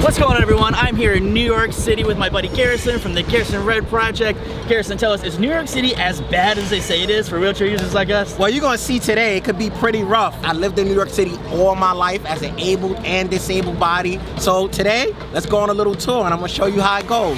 What's going on, everyone? I'm here in New York City with my buddy Garrison from the Garrison Redd project. Garrison, tell us, is New York City as bad as they say it is for wheelchair users like us? Well, you're gonna see today, it could be pretty rough. I lived in New York City all my life as an able and disabled body. So today, let's go on a little tour and I'm gonna show you how it goes.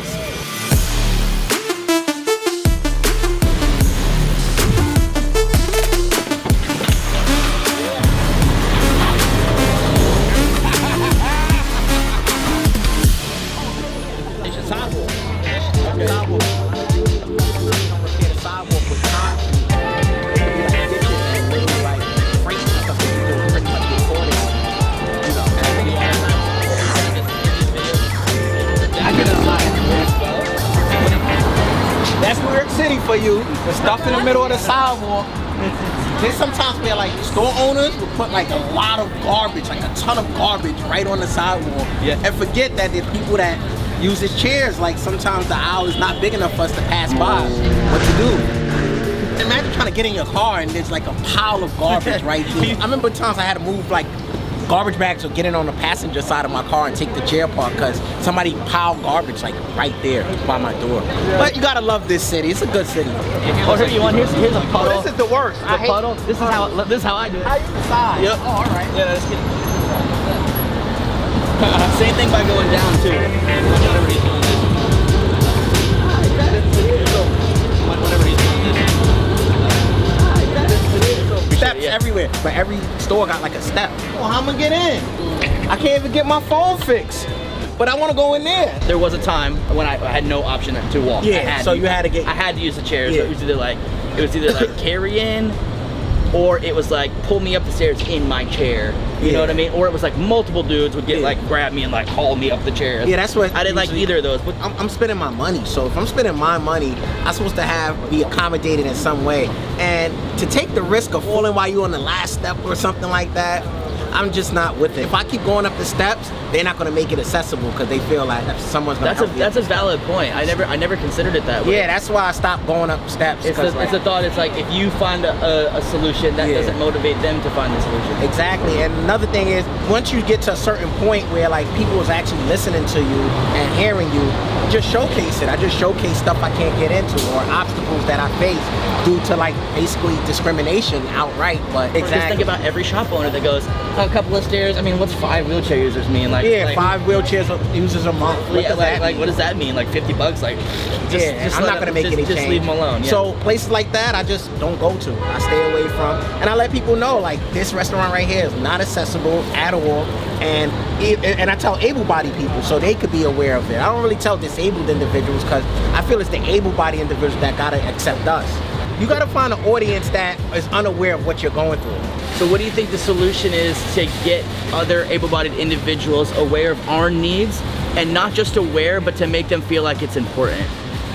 That's New York City for you. The stuff in the middle of the sidewalk. There's sometimes where like store owners will put like a lot of garbage, like a ton of garbage right on the sidewalk. Yeah. And forget that there's people that uses chairs. Like sometimes the aisle is not big enough for us to pass by. What to do? Imagine trying to get in your car and there's like a pile of garbage right here. I remember times I had to move like garbage bags or get in on the passenger side of my car and take the chair apart because somebody piled garbage like right there by my door. But you gotta love this city. It's a good city. Oh, here you want? Here's a puddle. This is the worst. The puddle. This is how I do it. How you decide? Yep. Oh, all right. Yeah, let's get it. Same thing by going down too. Whenever he's doing this. Whenever he's doing this. Steps everywhere, but every store got like a step. Well, how am I gonna get in? I can't even get my phone fixed, but I want to go in there. There was a time when I had no option to walk. Yeah, so you had to get. I had to use the chairs. Yeah. So it was either like carry in, or it was like pull me up the stairs in my chair. You know what I mean? Or it was like multiple dudes would get like grab me and like haul me up the chairs. Yeah, that's what I didn't like either of those. But I'm spending my money, so if I'm spending my money, I'm supposed to be accommodated in some way. And to take the risk of falling while you're on the last step or something like that, I'm just not with it. If I keep going up the steps, they're not gonna make it accessible because they feel like someone's gonna help you. That's a valid point. I never considered it that way. Yeah, that's why I stopped going up steps. It's a thought. It's like if you find a solution, that doesn't motivate them to find the solution. Exactly. And another thing is, once you get to a certain point where like people is actually listening to you and hearing you, just showcase it. I just showcase stuff I can't get into or obstacles that I face due to like basically discrimination outright. But Just think about every shop owner that goes a couple of stairs. I mean, what's 5 wheelchair users mean? Like 5 wheelchairs users a month. What does that mean? What does that mean? Like $50? Like, I'm not gonna make any change. Just leave them alone. Yeah. So places like that, I just don't go to. I stay away from, and I let people know like this restaurant right here is not accessible at all. And I tell able-bodied people so they could be aware of it. I don't really tell disabled individuals because I feel it's the able-bodied individuals that gotta accept us. You gotta find an audience that is unaware of what you're going through. So what do you think the solution is to get other able-bodied individuals aware of our needs, and not just aware, but to make them feel like it's important?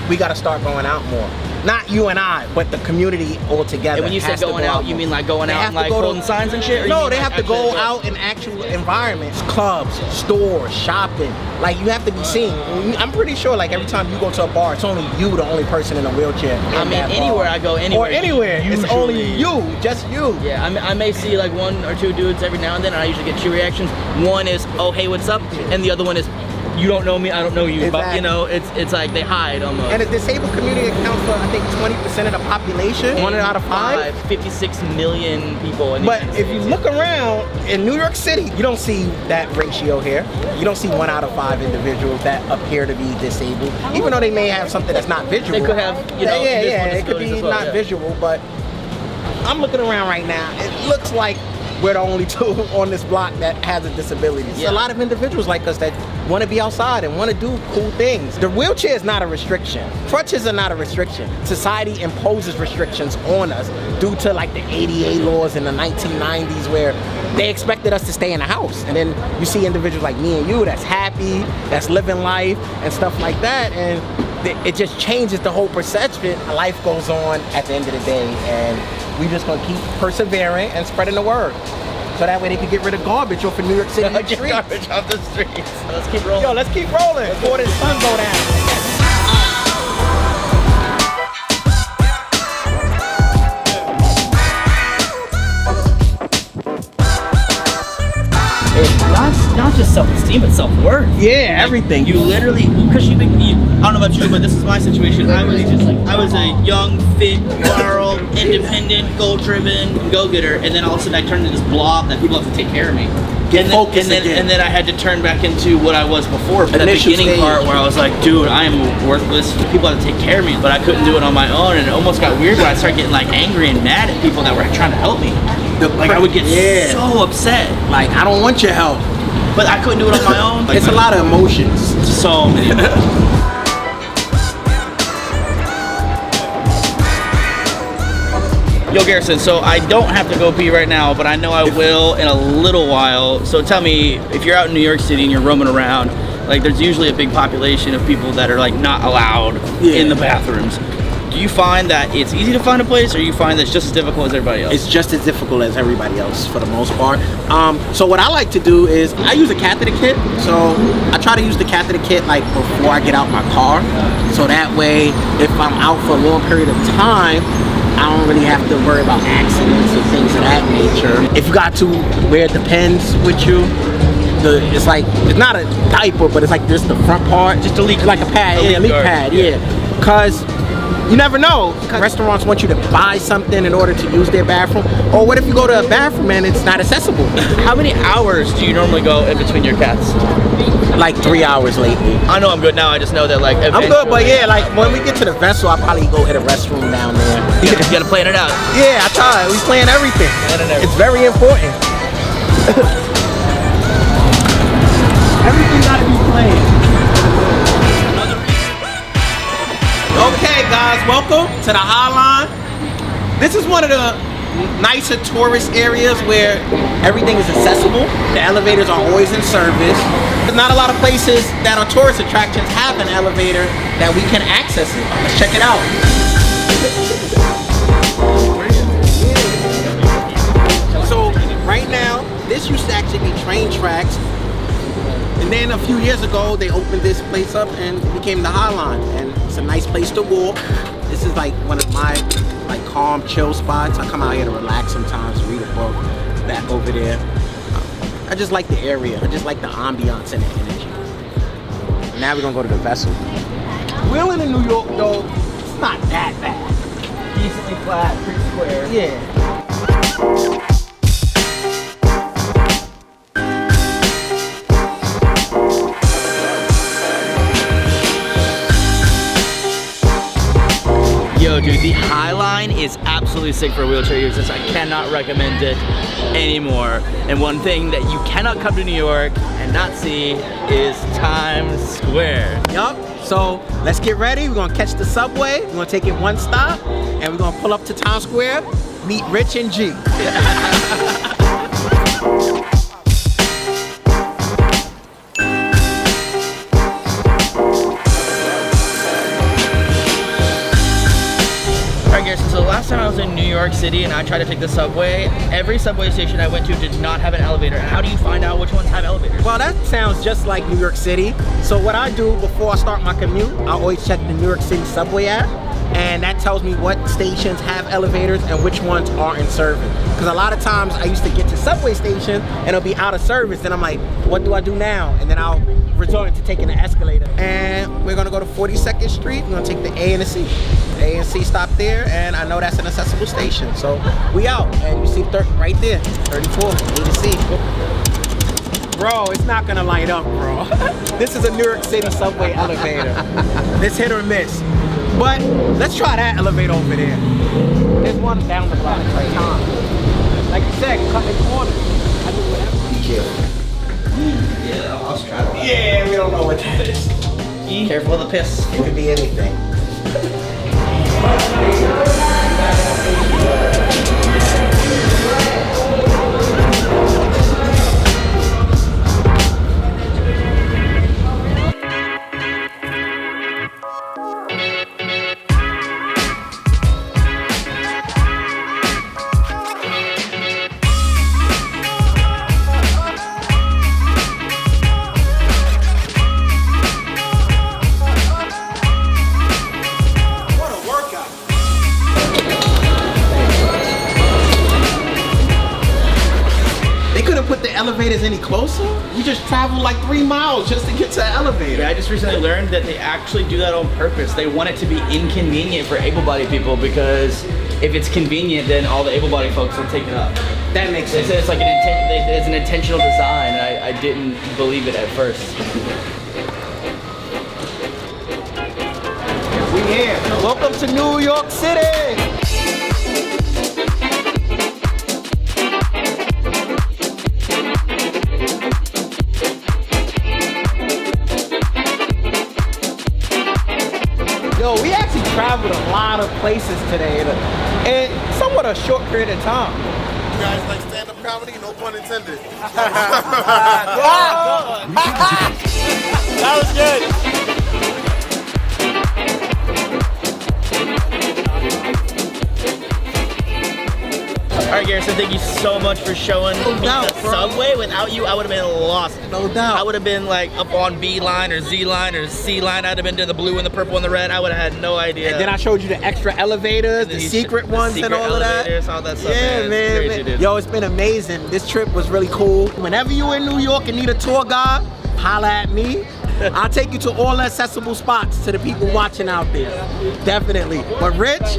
We gotta start going out more. Not you and I, but the community altogether. And when you say going out, you mean like going out and like holding signs and shit? No, they have to go out in actual environments, clubs, stores, shopping. Like you have to be seen. I'm pretty sure like every time you go to a bar, it's only you, the only person in a wheelchair. I mean, anywhere I go, anywhere. Or anywhere, it's only you, just you. Yeah, I may see like 1 or 2 dudes every now and then, and I usually get 2 reactions. One is, oh hey, what's up? And the other one is, you don't know me, I don't know you. Exactly. But you know, it's like they hide almost. And the disabled community accounts for I think 20% of the population. 1 out of 5. 56 million people in the United States. If you look around in New York City, you don't see that ratio here. You don't see 1 out of 5 individuals that appear to be disabled, even though they may have something that's not visual. They could have, you know, it could be not visual, but I'm looking around right now. It looks like we're the only 2 on this block that has a disability. There's a lot of individuals like us that want to be outside and want to do cool things. The wheelchair is not a restriction. Crutches are not a restriction. Society imposes restrictions on us due to like the ADA laws in the 1990s where they expected us to stay in the house. And then you see individuals like me and you that's happy, that's living life and stuff like that. And it just changes the whole perception. Life goes on at the end of the day, and we just gonna keep persevering and spreading the word. So that way they can get rid of garbage off of New York City streets. Garbage off the streets. Let's keep rolling. Yo, let's keep rolling before the sun go down. not just self-esteem, but self-worth. Yeah, everything. You literally, because I don't know about you, but this is my situation. I was a young, fit, virile, independent, goal-driven go-getter, and then all of a sudden I turned into this blob that people have to take care of me. Get focused again. And then I had to turn back into what I was before. But that Initial beginning stage. part where I was like, dude, I am worthless. People have to take care of me, but I couldn't do it on my own, and it almost got weird when I started getting like angry and mad at people that were trying to help me. Like I would get so upset. Like, I don't want your help. But I couldn't do it on my own. Like, It's a lot of emotions. So Yo, Garrison, so I don't have to go pee right now, but I know I will in a little while. So tell me, if you're out in New York City and you're roaming around, like there's usually a big population of people that are like not allowed in the bathrooms. Do you find that it's easy to find a place, or you find that it's just as difficult as everybody else? It's just as difficult as everybody else for the most part. So what I like to do is I use a catheter kit. So I try to use the catheter kit like before I get out my car. So that way, if I'm out for a long period of time, I don't really have to worry about accidents and things of that nature. If you got to wear the pens with you, it's like, it's not a diaper, but it's like just the front part. Just a leak, like a pad, a leak pad, Because you never know. Restaurants want you to buy something in order to use their bathroom. Or what if you go to a bathroom and it's not accessible? How many hours do you normally go in between your cats? Like 3 hours lately. I know I'm good now. I just know that like I'm good, but yeah, like when we get to the vessel, I'll probably go hit a restroom down there. You gotta plan it out. Yeah, I try. We plan everything. It's very important. Everything gotta be planned. Okay, guys, welcome to the High Line. This is one of the nicer tourist areas where everything is accessible. The elevators are always in service. There's not a lot of places that are tourist attractions have an elevator that we can access it. Let's check it out. So right now, this used to actually be train tracks. And then a few years ago, they opened this place up and it became the High Line. And it's a nice place to walk. This is like one of my like calm, chill spots. I come out here to relax sometimes, read a book. Back over there. I just like the area. I just like the ambiance and the energy. Now we're gonna go to the vessel. Wheeling in New York, though, it's not that bad. Decently flat, pretty square. Yeah. Yo, dude, the High Line is absolutely sick for wheelchair users. I cannot recommend it anymore. And one thing that you cannot come to New York and not see is Times Square. Yup. So let's get ready. We're gonna catch the subway. We're gonna take it one stop, and we're gonna pull up to Times Square, meet Rich and G. So the last time I was in New York City and I tried to take the subway, every subway station I went to did not have an elevator. How do you find out which ones have elevators? Well, that sounds just like New York City. So what I do before I start my commute, I always check the New York City Subway app, and that tells me what stations have elevators and which ones aren't in service. Because a lot of times I used to get to subway station and it'll be out of service, and I'm like, what do I do now? And then I'll resort to taking the escalator. And we're gonna go to 42nd Street. We're gonna take the A and the C. A and C stop there, and I know that's an accessible station. So we out, and you see right there, 34, A to C. Bro, it's not gonna light up, bro. This is a New York City subway elevator. It's hit or miss. But let's try that elevator over there. There's one down the block right now. Like you said, cutting corners. I do whatever. Yeah, I'll try to. Yeah, we don't know what that is. Careful of the piss. It could be anything. elevator's any closer? We just traveled like 3 miles just to get to the elevator. Yeah, I just recently learned that they actually do that on purpose. They want it to be inconvenient for able-bodied people because if it's convenient, then all the able-bodied folks will take it up. That makes sense. They said it's like it's an intentional design, and I didn't believe it at first. We here. Welcome to New York City. Yo, we actually traveled a lot of places today in somewhat a short period of time. You guys like stand-up comedy? No pun intended. That was good. All right, Garrison, thank you so much for showing me the Subway. Without you, I would have been lost. No doubt. I would have been like up on B line or Z line or C line. I'd have been doing the blue and the purple and the red. I would have had no idea. And then I showed you the extra elevators, the secret ones, and all of that. All that stuff. Yeah, man. It's crazy, dude. Yo, it's been amazing. This trip was really cool. Whenever you're in New York and need a tour guide, holla at me. I'll take you to all the accessible spots to the people watching out there. Definitely. But Rich,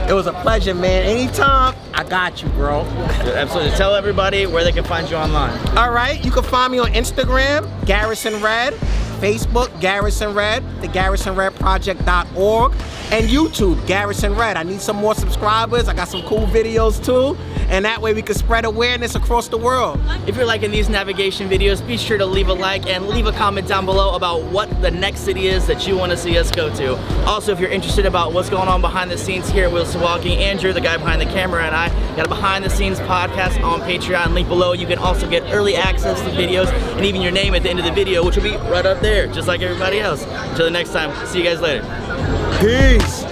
it was a pleasure, man. Anytime, I got you, bro. Absolutely. Tell everybody where they can find you online. All right, you can find me on Instagram, Garrison Redd, Facebook, Garrison Redd, the GarrisonReddProject.org, and YouTube, Garrison Redd. I need some more subscribers. I got some cool videos too, and that way we can spread awareness across the world. If you're liking these navigation videos, be sure to leave a like and leave a comment down below about what the next city is that you want to see us go to. Also, if you're interested about what's going on behind the scenes here at Wilsawalkie, Andrew, the guy behind the camera, and I got a behind the scenes podcast on Patreon, link below. You can also get early access to videos and even your name at the end of the video, which will be right up there, just like everybody else. Until the next time, see you guys later. Peace.